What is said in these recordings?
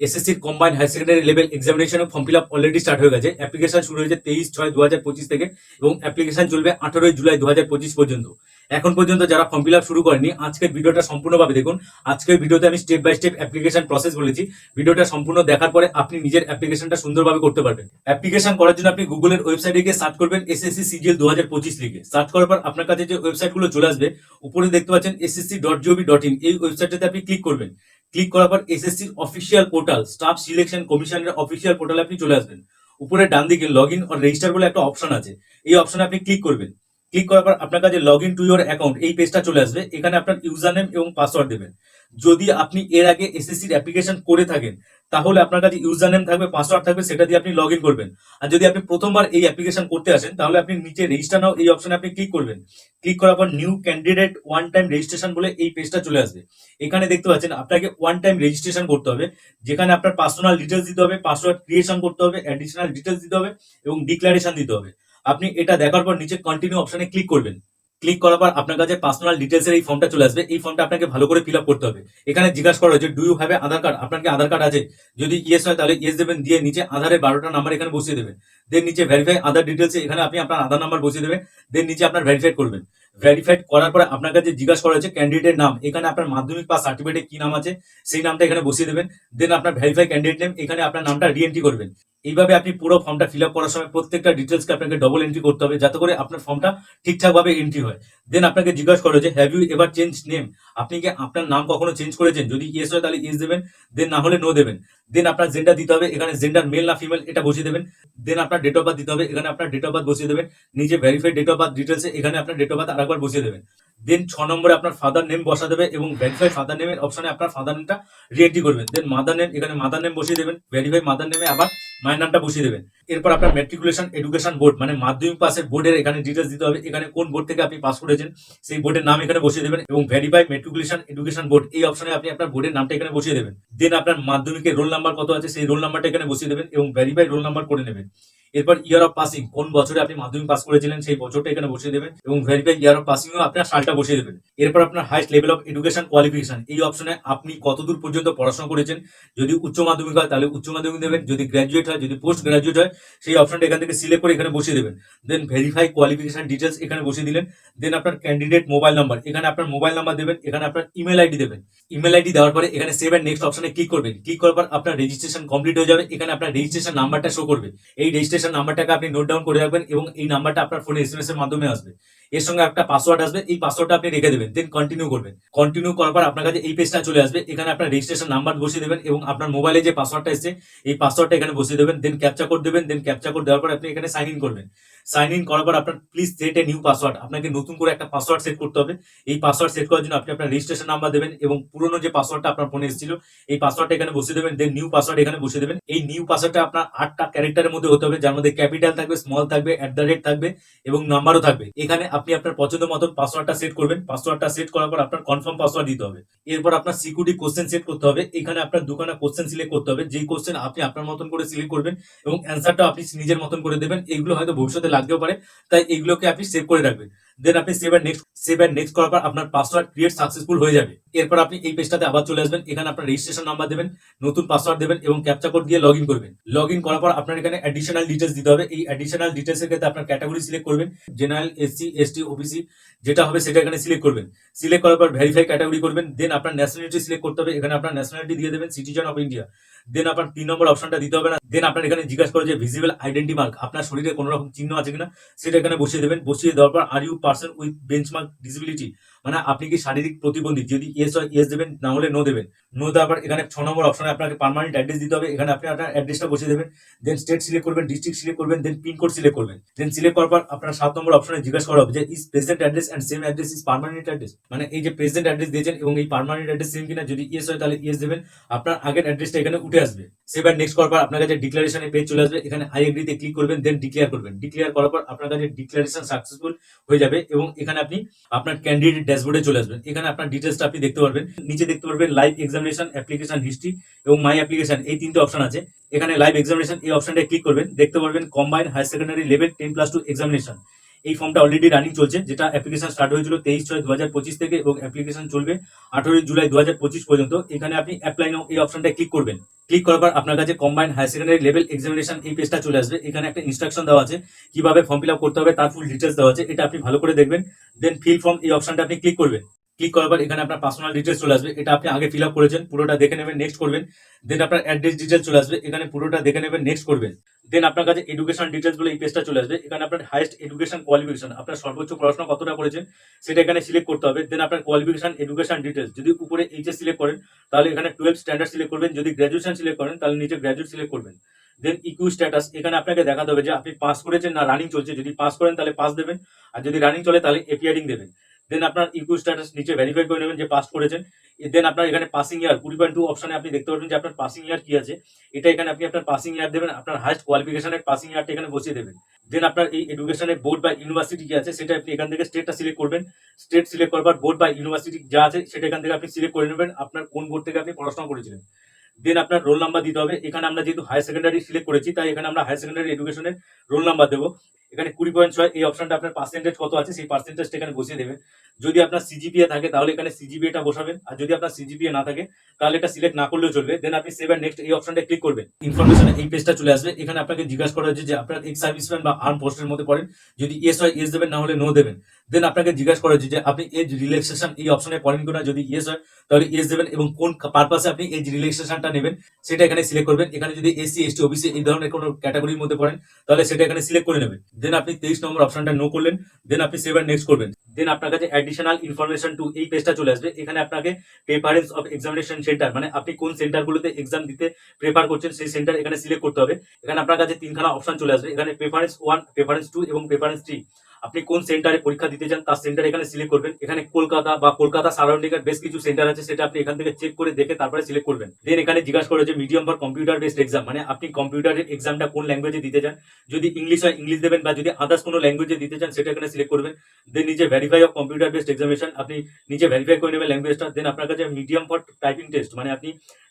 এসএসসির combined higher secondary level এক্সামিনেশনের form fill up already start হয়ে গেছে। অ্যাপ্লিকেশন শুরু হয়েছে 23/6/2025 থেকে এবং অ্যাপ্লিকেশন চলবে 18 জুলাই 2025 পর্যন্ত। এখন পর্যন্ত যারা ফর্ম ফিল আপ শুরু করেনি, আজকের ভিডিওটা সম্পূর্ণভাবে দেখুন। আজকের ভিডিওতে আমি step by step application process বলেছি। ভিডিওটা সম্পূর্ণ দেখার পরে আপনি নিজের অ্যাপ্লিকেশনটা সুন্দরভাবে করতে পারবেন। অ্যাপ্লিকেশন করার জন্য আপনি গুগলের ওয়েবসাইটে গিয়ে সার্চ করবেন SSC CGL 2025 লিখে। সার্চ করার পর আপনার কাছে যে ওয়েবসাইটগুলো চলে আসবে, উপরে দেখতে পাচ্ছেন ssc.gov.in, এই ওয়েবসাইটটাতে আপনি ক্লিক করবেন। ক্লিক করার পর এসএসসির অফিসিয়াল পোর্টাল, স্টাফ সিলেকশন কমিশনের অফিসিয়াল পোর্টালে আপনি চলে আসবেন। উপরে ডান দিকে লগ ইন অর রেজিস্টার বলে একটা অপশন আছে, এই অপশনে আপনি ক্লিক করবেন। ক্লিক করার পর আপনার কাছে log in to your account এই পেজটা চলে আসবে। এখানে আপনার ইউজার নেম এবং পাসওয়ার্ড দেবেন। যদি আপনি এর আগে এসএসসির অ্যাপ্লিকেশন করে থাকেন, তাহলে আপনার কাছে ইউজার নেম থাকবে, পাসওয়ার্ড থাকবে, সেটা দিয়ে আপনি লগ ইন করবেন। আর যদি আপনি প্রথমবার এই অ্যাপ্লিকেশন করতে আসেন, তাহলে আপনি নিচে রেজিস্টার নাও এই অপশনে আপনি ক্লিক করবেন। ক্লিক করার পর new candidate one time registration বলে এই পেজটা চলে আসবে। এখানে দেখতে পাচ্ছেন আপনাকে ওয়ান টাইম রেজিস্ট্রেশন করতে হবে, যেখানে আপনার পার্সোনাল ডিটেলস দিতে হবে, পাসওয়ার্ড ক্রিয়েশন করতে হবে, অ্যাডিশনাল ডিটেলস দিতে হবে এবং ডিক্লারেশন দিতে হবে। আপনি এটা দেখার পর নিচে কন্টিনিউ অপশনে ক্লিক করবেন। ক্লিক করার পর আপনার কাছে পার্সোনাল ডিটেলস এর এই ফর্মটা চলে আসবে। এই ফর্মটা আপনাকে ভালো করে ফিল আপ করতে হবে। এখানে জিজ্ঞাসা করা হয়েছে do you have Aadhaar card, আপনার কি আধার কার্ড আছে? যদি ইয়েস হয় তাহলে ইয়েস দেবেন, দিয়ে নিচে আধারের 12টা নাম্বার এখানে বসিয়ে দেবেন। দেন নিচে ভেরিফাই আধার ডিটেলস, এখানে আপনি আপনার আধার নাম্বার বসিয়ে দেবেন। দেন নিচে আপনার ভেরিফাই করবেন। ভেরিফাইড করার পরে আপনার কাছে জিজ্ঞাসা করা হয়েছে ক্যান্ডিডেটের নাম, এখানে আপনার মাধ্যমিক বা সার্টিফিকেটে কি নাম আছে সেই নামটা এখানে বসিয়ে দেবেন। দেন আপনার ভেরিফাই ক্যান্ডিডেট নেম, এখানে আপনার নামটা রিএন্ট্রি করবেন। এইভাবে আপনি পুরো ফর্মটা ফিল আপ করার সময় প্রত্যেকটা ডিটেলসকে আপনাকে ডবল এন্ট্রি করতে হবে, যাতে করে আপনার ফর্মটা ঠিকঠাক ভাবে এন্ট্রি হয়। দেন আপনাকে জিজ্ঞাসা করো যে have you ever change name, আপনি কি আপনার নাম কখনো চেঞ্জ করেছেন? যদি ইয়েস হয় তাহলে ইয়েস দেবেন, দেন না হলে নো দেবেন। দেন আপনার জেন্ডার দিতে হবে, এখানে জেন্ডার মেল না ফিমেল এটা বসিয়ে দেবেন। দেন আপনার ডেট অফ বার্থ দিতে হবে, এখানে আপনার ডেট অফ বার্থ বসিয়ে দেবেন। নিচে ভেরিফাইড ডেট অফ বার্থ ডিটেলসে এখানে আপনার ডেট অফ বার্থ আরেকবার বসিয়ে দেবেন। দেন 6 নম্বরে আপনার ফাদার নেম বসা দেবে এবং ভেরিফাই ফাদার নেমের অপশনে আপনার ফাদার নেমটা রিএন্ট্রি করবেন। দেন মাদার নেম, এখানে মাদার নেম বসিয়ে দেবেন। ভেরিফাই মাদার নেমে আবার মায়ের নামটা বসিয়ে দেবেন। এরপর আপনার ম্যাট্রিকুলেশন এডুকেশন বোর্ড মানে মাধ্যমিক পাসের বোর্ডের এখানে ডিটেলস দিতে হবে, এখানে কোন বোর্ড থেকে আপনি পাস করেছেন সেই বোর্ডের নাম এখানে বসিয়ে দেবেন এবং ভেরিফাই ম্যাট্রিকুলেশন এডুকেশন বোর্ড এই অপশনে আপনি আপনার বোর্ডের নামটা এখানে বসিয়ে দেবেন। দেন আপনার মাধ্যমিকের রোল নাম্বার কত আছে সেই রোল নাম্বারটা এখানে বসিয়ে দেবেন এবং ভেরিফাই রোল নাম্বার করে নেবেন। এরপর ইয়ার অফ পাসিং, কোন বছরে আপনি মাধ্যমিক পাস করেছিলেন সেই বছরটা এখানে বসিয়ে দেবেন এবং ভেরিফাই ইয়ার অফ পাসিংও আপনার সালটা বসিয়ে দেবেন। এরপর আপনার highest level of education qualification এই অপশনে আপনি কতদূর পর্যন্ত পড়াশোনা করেছেন। যদি উচ্চ মাধ্যমিক হয় তাহলে উচ্চ মাধ্যমিক দেবেন, যদি গ্র্যাজুয়েট হয়, যদি পোস্ট গ্র্যাজুয়েট হয় সেই অপশনটা এখান থেকে সিলেক্ট করে এখানে বসিয়ে দেবেন। দেন ভেরিফাই কোয়ালিফিকেশন ডিটেলস এখানে বসিয়ে দিলেন। দেন আপনার ক্যান্ডিডেট মোবাইল নাম্বার, এখানে আপনার মোবাইল নাম্বার দেবেন, এখানে আপনার ইমেল আইডি দেবেন। ইমেল আইডি দেওয়ার পরে এখানে সেভ এন্ড নেক্সট অপশনে ক্লিক করবেন। ক্লিক করার পর আপনার রেজিস্ট্রেশন কমপ্লিট হয়ে যাবে। এখানে আপনার রেজিস্ট্রেশন নাম্বারটা শো করবে, এই রেজিস্ট্রেশন নাম্বারটাকে আপনি নোট ডাউন করে রাখবেন এবং এই নাম্বারটা আপনার ফোনে এসএমএস এর মাধ্যমে আসবে। এর সঙ্গে একটা পাসওয়ার্ড আসবে, এই পাসওয়ার্ডটা আপনি রেখে দেবেন। দেন কন্টিনিউ করবেন। কন্টিনিউ করার পর আপনার কাছে এই পেজটা চলে আসবে। এখানে আপনার রেজিস্ট্রেশন নাম্বার বসিয়ে দেবেন এবং আপনার মোবাইলে যে পাসওয়ার্ডটা এসেছে এই পাসওয়ার্ডটা এখানে বসিয়ে দেবেন। দেন ক্যাপচা কোড দেবেন। দেন ক্যাপচা কোড দেওয়ার পর আপনি এখানে সাইন ইন করবেন। সাইন ইন করার পর আপনার please set a new password, আপনাকে নতুন করে একটা পাসওয়ার্ড সেট করতে হবে। এই পাসওয়ার্ড সেট করার জন্য আপনি আপনার রেজিস্ট্রেশন নাম্বার দেবেন এবং পুরনো যে পাসওয়ার্ডটা আপনার ফোনে এসেছিল এই পাসওয়ার্ডটা এখানে বসিয়ে দেবেন। দেন নিউ পাসওয়ার্ড এখানে বসিয়ে দেবেন। এই নিউ পাসওয়ার্ডটা আপনার 8টা ক্যারেক্টারের মধ্যে হতে হবে, যার মধ্যে ক্যাপিটাল থাকবে, স্মল থাকবে, @ থাকবে এবং নাম্বারও থাকবে। এখানে আপনি আপনার পছন্দ মতন পাসওয়ার্ডটা সেট করবেন। পাসওয়ার্ডটা সেট করার পর আপনার কনফার্ম পাসওয়ার্ড দিতে হবে। এরপর আপনার সিকিউরিটি কোশ্চেন সেট করতে হবে। এখানে আপনার দুখানা কোশ্চেন সিলেক্ট করতে হবে, যেই কোশ্চেন আপনি আপনার মতন করে সিলেক্ট করবেন এবং অ্যান্সারটা আপনি নিজের মতন করে দেবেন। এইগুলো হয়তো ভবিষ্যতে লাগতেও পারে, তাই এইগুলোকে আপনি সেভ করে রাখবেন। দেন আপনি সেভ এন্ড নেক্সট করার পর আপনার পাসওয়ার্ড ক্রিয়েট সাকসেসফুল হয়ে যাবে। এরপর আপনি এই পেজটাতে আবার চলে আসবেন। এখানে আপনার রেজিস্ট্রেশন নাম্বার দেবেন, নতুন পাসওয়ার্ড দেবেন এবং ক্যাপচা কোড দিয়ে লগ ইন করবেন। লগ ইন করার পর আপনার এখানে অ্যাডিশনাল ডিটেলস দিতে হবে। এই অ্যাডিশনাল ডিটেলস এর ক্ষেত্রে আপনার ক্যাটাগরি সিলেক্ট করবেন, জেনারেল, SC ST OBC যেটা হবে সেটা এখানে সিলেক্ট করবেন। সিলেক্ট করার পর ভেরিফাই ক্যাটাগরি করবেন। দেন আপনার ন্যাশনালিটি সিলেক্ট করতে হবে, এখানে আপনার ন্যাশনালিটি দিয়ে দেবেন সিটিজেন অফ ইন্ডিয়া। দেন আপনার 3 নম্বর অপশনটা দিতে হবে না। দেন আপনার এখানে জিজ্ঞাসা করে যে ভিজিবল আইডেন্টি মার্ক, আপনার শরীরে কোনো রকম চিহ্ন আছে কিনা সেটা এখানে বসিয়ে দেবেন। বসিয়ে দেওয়ার পর are you person with benchmark disability, মানে আপনি কি শারীরিক প্রতিবন্ধী? যদি ইয়েস হয় ইয়েস দেবেন, না হলে নো দেবেন। নো দেওয়ার পর এখানে 6 নম্বর অপশনে আপনাকে পার্মানেন্ট অ্যাড্রেস দিতে হবে, এখানে আপনি আপনার অ্যাড্রেসটা বসিয়ে দেবেন। দেন স্টেট সিলেক্ট করবেন, ডিস্ট্রিক্ট সিলেক্ট করবেন, দেন পিন কোড সিলেক্ট করবেন। দেন সিলেক্ট করার পর আপনার 7 নম্বর অপশনে জিজ্ঞাসা করা হবে যে is present address and same address is permanent address, মানে এই যে প্রেজেন্ট অ্যাড্রেস দিয়েছেন এবং এই পার্মানেন্ট অ্যাড্রেস সেম কিনা। যদি ইয়েস হয় তাহলে ইয়েস দেবেন, আপনার আগের অ্যাড্রেসটা এখানে উঠে আসবে। সেভ এন্ড নেক্সট করার পর আপনার কাছে ডিক্লারেশনের পেজ চলে আসবে। এখানে আই এগ্রিতে ক্লিক করবেন, দেন ডিক্লেয়ার করবেন। ডিক্লেয়ার করার পর আপনার কাছে ডিক্লারেশন সাকসেসফুল হয়ে যাবে এবং এখানে আপনি আপনার ক্যান্ডিডেট ড্যাশবোর্ডে চলে আসবেন। এখানে আপনার ডিটেলসটা আপনি দেখতে পারবেন। নিচে দেখতে পারবেন লাইভ এক্সামিনেশন, অ্যাপ্লিকেশন হিস্ট্রি এবং মাই অ্যাপ্লিকেশন, এই 3টে অপশন আছে। এখানে লাইভ এক্সামিনেশন এই অপশনটায় ক্লিক করবেন, দেখতে পারবেন combined higher secondary level 10+2 examination. এই ফর্মটা অলরেডি রানিং চলছে, যেটা অ্যাপ্লিকেশন স্টার্ট হয়েছিল 23/6/2025 থেকে এবং অ্যাপ্লিকেশন চলবে 18 জুলাই 2025 পর্যন্ত। এখানে আপনি অ্যাপ্লাই নাও এই অপশনটা ক্লিক করবেন। ক্লিক করার পর আপনার কাছে combined higher secondary level examination এই পেজটা চলে আসবে। এখানে একটা ইনস্ট্রাকশন দেওয়া আছে কিভাবে ফর্ম ফিল আপ করতে হবে, তার ফুল ডিটেলস দেওয়া আছে, এটা আপনি ভালো করে দেখবেন। দেন ফিল ফর্ম এই অপশনটা আপনি ক্লিক করবেন। ক্লিক করার পর এখানে আপনার পার্সোনাল ডিটেলস চলে আসবে, এটা আপনি আগে ফিল আপ করেছেন, পুরোটা দেখে নেবেন, নেক্সট করবেন। দেন আপনার অ্যাড্রেস ডিটেলস চলে আসবে, এখানে পুরোটা দেখে নেবেন, নেক্সট করবেন। দেন আপনার কাছে এডুকেশন ডিটেলস বলে এই পেজটা চলে আসবে। এখানে আপনার হাইয়েস্ট এডুকেশন কোয়ালিফিকেশন, আপনার সর্বোচ্চ পড়াশোনা কতটা করেছেন সেটা এখানে সিলেক্ট করতে হবে। দেন আপনার কোয়ালিফিকেশন এডুকেশন ডিটেলস, যদি উপরে এইচএস সিলেক্ট করেন তাহলে এখানে 12 স্ট্যান্ডার্ড সিলেক্ট করবেন, যদি গ্র্যাজুয়েশন সিলেক্ট করেন তাহলে নিচে গ্র্যাজুয়েট সিলেক্ট করবেন। দেন ইকিউ স্ট্যাটাস, এখানে আপনাকে দেখাতে হবে যে আপনি পাস করেছেন না রানিং চলছে, যদি পাস করেন তাহলে পাস দেবেন, আর যদি রানিং চলে তাহলে এপিয়ারিং দেবেন। দেন আপনার ইকিউ স্ট্যাটাস নিচে ভেরিফাই করে নেবেন যে পাস করেছেন। দেন আপনার এখানে পাসিং ইয়ার 20.2 অপশনে আপনি দেখতে পারবেন যে আপনার পাসিং ইয়ার কি আছে, এটা এখানে আপনি আপনার পাসিং ইয়ার দেবেন, আপনার হাইস্ট কোয়ালিফিকেশনের পাসিং ইয়ারটা এখানে বসিয়ে দেবেন। দেন আপনার এই এডুকেশনের বোর্ড বা ইউনিভার্সিটি কি আছে সেটা আপনি এখান থেকে স্টেটটা সিলেক্ট করবেন। স্টেট সিলেক্ট করার পর বোর্ড বা ইউনিভার্সিটি যা আছে সেটা এখান থেকে আপনি সিলেক্ট করে নেবেন, আপনার কোন বোর্ড থেকে আপনি পড়াশোনা করেছিলেন। দেন আপনার রোল নাম্বার দিতে হবে, এখানে আমরা যেহেতু হায়ার সেকেন্ডারি সিলেক্ট করেছি তাই এখানে আমরা হায়ার সেকেন্ডারি এডুকেশনের রোল নাম্বার দেবো। এখানে 20.6 এই অপশনটা আপনার পার্সেন্টেজ কত আছে সেই পার্সেন্টেজটা এখানে বসিয়ে দেবেন। যদি আপনার সিজিপিএ থাকে তাহলে এখানে সিজিপিএটা বসাবেন, আর যদি আপনার সিজিপিএ না থাকে তাহলে এটা সিলেক্ট না করলেও চলবে। দেন আপনি সেভ এন্ড নেক্সট এই অপশনটা ক্লিক করবেন। ইনফরমেশন এই পেজটা চলে আসবে, এখানে আপনাকে জিজ্ঞাসা করা হচ্ছে যে আপনার এক্স সার্ভিসম্যান বা আর্ম পোস্টের মধ্যে পড়েন, যদি ইয়েস হয় ইয়েস দেবেন, না হলে নো দেবেন। দেন আপনাকে জিজ্ঞাসা করা হচ্ছে যে আপনি এজ রিল্যাক্সেশন এই অপশনে পড়েন কিনা, যদি ইয়েস হয় তাহলে ইয়েস দেবেন এবং কোন পারপাসে আপনি এজ রিল্যাক্সেশনটা নেবেন সেটা এখানে সিলেক্ট করবেন। এখানে যদি এসসি এসটি ওবিসি এই ধরনের কোনো ক্যাটাগরির মধ্যে পড়েন তাহলে সেটা এখানে সিলেক্ট করে নেবেন। দেন আপনি 23 নম্বর অপশনটা নো করলেন। দেন আপনি সেভ এন্ড নেক্সট করবেন। দেন আপনার কাছে অ্যাডিশনাল ইনফরমেশন টু এই পেজটা চলে আসবে, এখানে আপনাকে প্রেফারেন্স অফ এক্সামিনেশন সেন্টার, মানে আপনি কোন সেন্টারগুলোতে এক্সাম দিতে প্রেফার করছেন সেই সেন্টার এখানে সিলেক্ট করতে হবে। এখানে আপনার কাছে তিনখানা অপশন চলে আসবে, এখানে প্রেফারেন্স 1, প্রেফারেন্স 2 এবং প্রেফারেন্স 3। আপনি কোন সেন্টারে পরীক্ষা দিতে চান তার সেন্টার এখানে সিলেক্ট করবেন। এখানে কলকাতা বা কলকাতা সারাউন্ডিং এর বেশ কিছু সেন্টার আছে, সেটা আপনি এখান থেকে চেক করে দেখে তারপরে সিলেক্ট করবেন। দেন এখানে জিজ্ঞাসা করে যে medium for computer based exam, মানে আপনি কম্পিউটারের এক্সামটা কোন ল্যাঙ্গুয়েজে দিতে চান, যদি ইংলিশ হয় ইংলিশ দেবেন, বা যদি আদার্স কোনো ল্যাঙ্গুয়েজে দিতে চান সেটা এখানে সিলেক্ট করবেন। দেন নিচে verify of computer based examination, আপনি নিচে ভেরিফাই করে নেবেন ল্যাঙ্গুয়েজটা। দেন আপনার কাছে মিডিয়াম ফর টাইপিং টেস্ট, মানে আপনি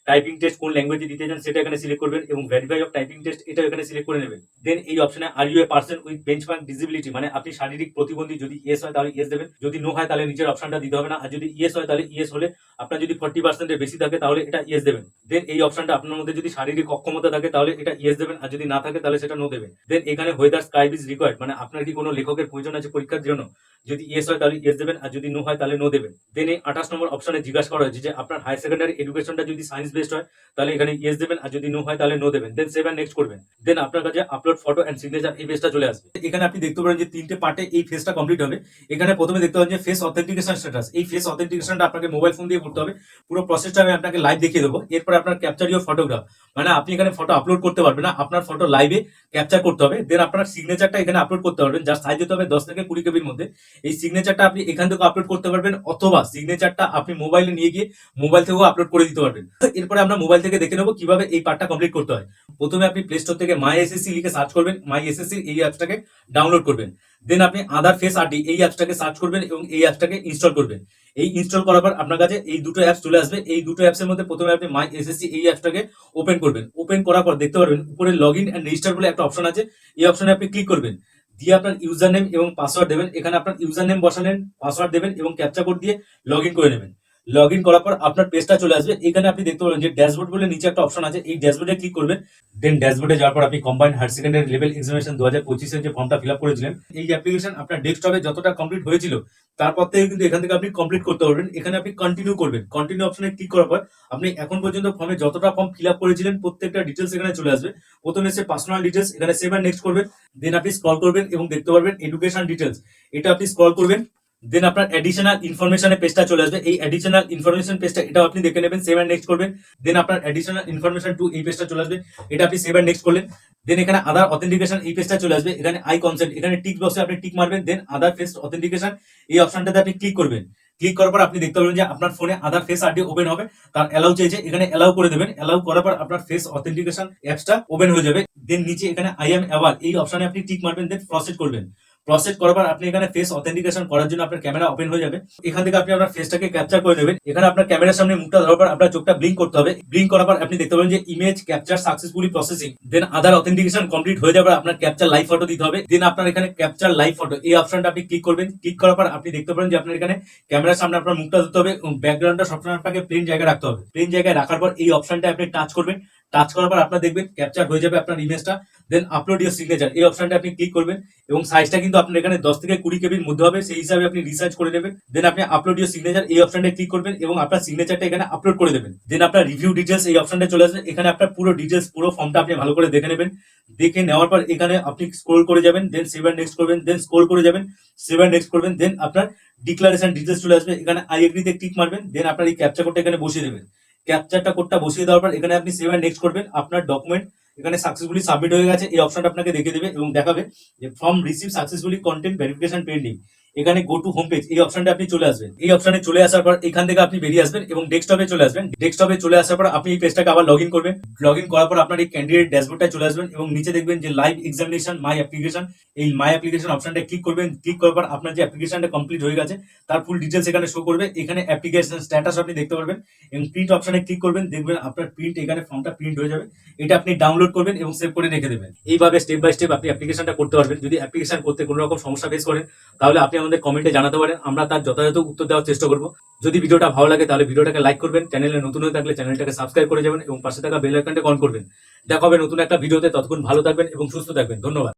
টাইপিং টেস্ট কোন ল্যাঙ্গুয়েজে দিতে চান সেটা এখানে সিলেক্ট করবেন এবং ভেরিফাই অফ টাইপিং টেস্ট এটা এখানে সিলেক্ট করে নেবেন। দেন এই অপশনে are you a person with benchmark disability, মানে আপনি শারীরিক প্রতিবন্ধী, যদি ইয়েস হয় তাহলে ইয়েস দেবেন, যদি নো হয় তাহলে নিচের অপশনটা দিতে হবে না, আর যদি ইয়েস হয় তাহলে ইয়েস হলে, আপনার যদি 40% এর বেশি থাকে তাহলে এটা ইয়েস দেবেন। দেন এই অপশনটা আপনার মধ্যে যদি শারীরিক অক্ষমতা থাকে তাহলে এটা ইয়েস দেবেন, আর যদি না থাকে তাহলে সেটা নো দেবেন। দেন এখানে হোয়েদার স্ক্রাইব ইজ রিকোয়ার্ড, মানে আপনার কি কোনো লেখকের প্রয়োজন আছে পরীক্ষার জন্য, যদি ইয়েস হয় তাহলে ইয়েস দেবেন, আর যদি নো হয় তাহলে নো দেবেন। দেন এই 28 নম্বর অপশনে জিজ্ঞাসা করা হয়েছে যে আপনার হায়ার সেকেন্ডারি এডুকেশনটা যদি সায়েন্স বেসড হয় তাহলে এখানে ইয়েস দেবেন, আর যদি নো হয় তাহলে নো দেবেন। দেন সেভ এন্ড নেক্সট করবেন। দেন আপনার কাছে আপলোড ফটো এন্ড সিগনেচার এই পেজটা চলে আসবে। এখানে আপনি দেখতে পারেন যে 3টে পার্টে এই ফেজটা কমপ্লিট হবে। এখানে প্রথমে দেখতে পাবেন যে ফেস অথেন্টিকেশন স্ট্যাটাস, এই ফেস অথেন্টিকেশনটা আপনাকে মোবাইল ফোন দিয়ে করতে হবে। পুরো প্রসেসটা আমি আপনাকে লাইভ দেখিয়ে দেবো। এরপর আপনার ক্যাপচার ইউর ফটোগ্রাফ, মানে আপনি এখানে ফটো আপলোড করতে পারবেন না, আপনার ফটো লাইভে ক্যাপচার করতে হবে। দেন আপনার সিগনেচারটা এখানে আপলোড করতে পারবেন, যার সাইজ হতে হবে 10 থেকে 20 কেবির মধ্যে। এই সিগনেচারটা আপনি এখান থেকে আপলোড করতে পারবেন, অথবা সিগনেচারটা আপনি মোবাইলে নিয়ে গিয়ে মোবাইল থেকেও আপলোড করে দিতে পারবেন। এরপরে আমরা মোবাইল থেকে দেখে নেবো কিভাবে এই পার্টটা কমপ্লিট করতে হয়। প্রথমে আপনি প্লে স্টোর থেকে মাই এসএসসি লিখে সার্চ করবেন, মাই এসএসসি এই অ্যাপসটাকে ডাউনলোড করবেন। দেন আপনি আধার ফেস আরডি এই অ্যাপসটাকে সার্চ করবেন এবং এই অ্যাপসটাকে ইনস্টল করবেন। এই ইনস্টল করার পর আপনার কাছে এই দুটো অ্যাপস চলে আসবে। এই দুটো অ্যাপসের মধ্যে প্রথমে আপনি মাই এসএসসি এই অ্যাপসটাকে ওপেন করবেন। ওপেন করার পর দেখতে পারবেন উপরে লগ ইন এন্ড রেজিস্টার বলে একটা অপশন আছে, এই অপশনে আপনি ক্লিক করবেন। দিয়ে আপনার ইউজার নেম এবং পাসওয়ার্ড দেবেন, এখানে আপনার ইউজার নেম বসালেন, পাসওয়ার্ড দেবেন এবং ক্যাপচা কোড দিয়ে লগ ইন করে নেবেন। লগ ইন করার পর আপনার পেজটা চলে আসবে। এখানে আপনি দেখতে পাবেন যে ড্যাশবোর্ড বলে নিচে একটা অপশন আছে, এই ড্যাশবোর্ডে ক্লিক করবেন। দেন ড্যাশবোর্ডে যাওয়ার পর আপনি combined higher secondary level examination 2025 এর যে ফর্মটা ফিল আপ করেছিলেন, এই অ্যাপ্লিকেশন আপনার ডেস্কটপে যতটা কমপ্লিট হয়েছিল তারপর থেকে কিন্তু এখান থেকে আপনি কমপ্লিট করতে পারবেন। এখানে আপনি কন্টিনিউ করবেন। কন্টিনিউ অপশনে ক্লিক করার পর আপনি এখন পর্যন্ত ফর্মে যতটা ফর্ম ফিল আপ করেছিলেন প্রত্যেকটা ডিটেলস এখানে চলে আসবে। প্রথমে এসে পার্সোনাল ডিটেলস, এখানে সেভ এন্ড নেক্সট করবেন। দেন আপনি স্ক্রল করবেন এবং দেখতে পারবেন এডুকেশন ডিটেলস, এটা আপনি স্ক্রল করবেন। দেন আপনার অ্যাডিশনাল ইনফরমেশনের পেজটা চলে আসবে। এই অ্যাডিশনাল ইনফরমেশন পেজটা এটা আপনি দেখে নেবেন, সেভ এন্ড নেক্সট করবেন। দেন আপনার অ্যাডিশনাল ইনফরমেশন টু এই পেজটা চলে আসবে, এটা আপনি সেভ এন্ড নেক্সট করলেন। দেন এখানে আধার অথেন্টিকেশন এই পেজটা চলে আসবে। এখানে আই কনসেন্ট, এখানে টিক বক্সে আপনি টিক মারবেন। দেন আধার ফেস অথেন্টিকেশন এই অপশনটাতে আপনি ক্লিক করবেন। ক্লিক করার পর আপনি দেখতে পাবেন যে আপনার ফোনে আধার ফেস আরডি ওপেন হবে, তার অ্যালাউ চাইছে, এখানে অ্যালাউ করে দেবেন। অ্যালাউ করার পর আপনার ফেস অথেন্টিকেশন অ্যাপসটা ওপেন হয়ে যাবে। দেন নিচে এখানে আই এম অ্যাওয়ার এই অপশনে আপনি টিক মারবেন, দেন প্রসিড করবেন। প্রসেস করার পর আপনি এখানে ফেস অথেন্টিকেশন করার জন্য আপনার ক্যামেরা ওপেন হয়ে যাবে। এখান থেকে আপনি আপনার ফেসটাকে ক্যাপচার করে নেবেন। এখানে আপনার ক্যামেরার সামনে মুখটা ধরার পর আপনার চোখটা ব্লিঙ্ক করতে হবে। ব্লিঙ্ক করার পর আপনি দেখতে পাবেন যে ইমেজ ক্যাপচার সাকসেসফুলি প্রসেসিং। দেন আধার অথেন্টিকেশন কমপ্লিট হয়ে যাবে, আপনার ক্যাপচার লাইভ ফটো দিতে হবে। দেন আপনার এখানে ক্যাপচার লাইভ ফটো এই অপশনটা আপনি ক্লিক করবেন। ক্লিক করার পর আপনি দেখতে পাবেন যে আপনার এখানে ক্যামেরার সামনে আপনার মুখটা ধরতে হবে এবং ব্যাকগ্রাউন্ডটা সবসময় আপনাকে প্লেন জায়গায় রাখতে হবে। প্লেন জায়গায় রাখার পর এই অপশনটা আপনি টাচ করবেন। টাচ করার পর আপনার দেখবেন ক্যাপচার হয়ে যাবে আপনার ইমেজটা। দেন আপলোড ইউর সিগনেচার এই অপশনটা আপনি ক্লিক করবেন এবং সাইজটা কিন্তু আপনার এখানে 10 থেকে 20 কেবির মধ্যে হবে, সেই হিসাবে আপনি রিসার্চ করে নেবেন। দেন আপনি আপলোড ইউর সিগনেচার এই অপশনটা ক্লিক করবেন এবং আপনার সিগনেচারটা এখানে আপলোড করে দেবেন। দেন আপনার রিভিউ ডিটেলস এই অপশনটা চলে আসবে। এখানে আপনার পুরো ডিটেলস পুরো ফর্মটা আপনি ভালো করে দেখে নেবেন। দেখে নেওয়ার পর এখানে আপনি স্ক্রল করে যাবেন, দেন সেভ এন্ড নেক্সট করবেন, দেন স্ক্রল করে যাবেন, সেভ এন্ড নেক্সট করবেন। দেন আপনার ডিক্লারেশন ডিটেলস চলে আসবে। এখানে আই এগ্রিতে ক্লিক মারবেন। দেন আপনার এই ক্যাপচা কোডটা এখানে বসিয়ে দেবেন। ক্যাপচারটা কোডটা বসিয়ে দেওয়ার পর এখানে আপনি সেভ এন্ড নেক্সট করবেন। আপনার ডকুমেন্ট এখানে সাকসেসফুলি সাবমিট হয়ে গেছে এই অপশনটা আপনাকে দেখে দেবে এবং দেখাবে যে form receive successfully content verification pending. এখানে গো টু হোম পেজ এই অপশনটা আপনি চলে আসবেন। এই অপশনে চলে আসার পর এখান থেকে আপনি বেরিয়ে আসবেন এবং ডেস্কটপে চলে আসবেন। ডেস্কটপে চলে আসার পর আপনি এই পেজটাকে আবার লগ ইন করবেন। লগ ইন করার পর আপনার এই ক্যান্ডিডেট ড্যাশবোর্ডটা চলে আসবেন এবং নিচে দেখবেন যে লাইভ এক্সামিনেশন মাই অ্যাপ্লিকেশন, এই মাই অ্যাপ্লিকেশন অপশনটা ক্লিক করবেন। ক্লিক করার পর আপনার যে অ্যাপ্লিকেশনটা কমপ্লিট হয়ে গেছে তার ফুল ডিটেলস এখানে শো করবে। এখানে অ্যাপ্লিকেশন স্ট্যাটাস আপনি দেখতে পারবেন এবং প্রিন্ট অপশনে ক্লিক করবেন। দেখবেন আপনার প্রিন্ট এখানে ফর্মটা প্রিন্ট হয়ে যাবে। এটা আপনি ডাউনলোড করবেন এবং সেভ করে রেখে দেবেন। এইভাবে স্টেপ বাই স্টেপ আপনি অ্যাপ্লিকেশনটা করতে পারবেন। যদি অ্যাপ্লিকেশন করতে কোনো রকম সমস্যা ফেস করেন তাহলে আপনি আমাদের কমেন্টে জানাতে পারেন, আমরা তার যথাযথ উত্তর দেওয়ার চেষ্টা করব। যদি ভিডিওটা ভালো লাগে তাহলে ভিডিওটাকে লাইক করবেন, চ্যানেলে নতুন হয়ে থাকলে চ্যানেলটাকে সাবস্ক্রাইব করে যাবেন এবং পাশে থাকা বেল আইকনটা অন করবেন। দেখা হবে নতুন একটা ভিডিওতে, ততক্ষণ ভালো থাকবেন এবং সুস্থ থাকবেন। ধন্যবাদ।